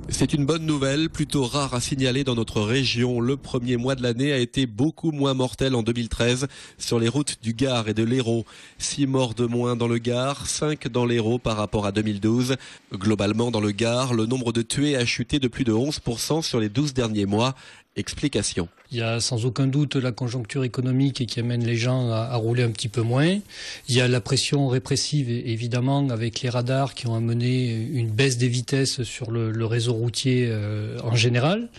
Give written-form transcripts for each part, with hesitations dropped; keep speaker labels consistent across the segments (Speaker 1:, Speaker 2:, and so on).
Speaker 1: C'est une bonne nouvelle, plutôt rare à signaler dans notre région. Le premier mois de l'année a été beaucoup moins mortel en 2013 sur les routes du Gard et de l'Hérault. 6 morts de moins dans le Gard, 5 dans l'Hérault par rapport à 2012. Globalement, dans le Gard, le nombre de tués a chuté de plus de 11% sur les 12 derniers mois. Explication.
Speaker 2: Il y a sans aucun doute la conjoncture économique qui amène les gens à rouler un petit peu moins. Il y a la pression répressive, évidemment, avec les radars qui ont amené une baisse des vitesses sur le réseau routier en général.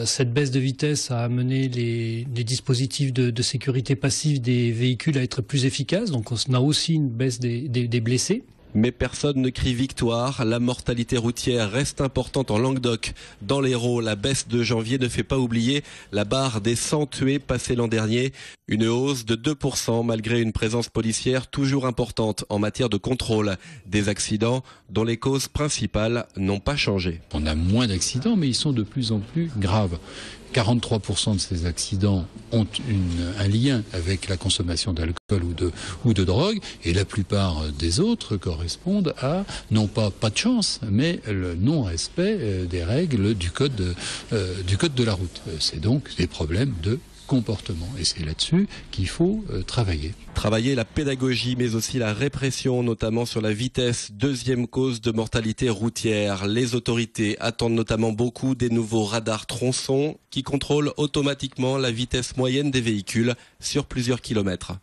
Speaker 2: Cette baisse de vitesse a amené les dispositifs de sécurité passive des véhicules à être plus efficaces. Donc on a aussi une baisse des blessés.
Speaker 1: Mais personne ne crie victoire. La mortalité routière reste importante en Languedoc. Dans l'Hérault, la baisse de janvier ne fait pas oublier la barre des 100 tués passés l'an dernier. Une hausse de 2% malgré une présence policière toujours importante en matière de contrôle. Des accidents dont les causes principales n'ont pas changé.
Speaker 3: On a moins d'accidents, mais ils sont de plus en plus graves. 43% de ces accidents ont un lien avec la consommation d'alcool ou de drogue, et la plupart des autres correspondent à, non pas de chance, mais le non-respect des règles du code de la route. C'est donc des problèmes de comportement, et c'est là-dessus qu'il faut travailler.
Speaker 1: Travailler la pédagogie, mais aussi la répression, notamment sur la vitesse, deuxième cause de mortalité routière. Les autorités attendent notamment beaucoup des nouveaux radars tronçons qui contrôlent automatiquement la vitesse moyenne des véhicules sur plusieurs kilomètres.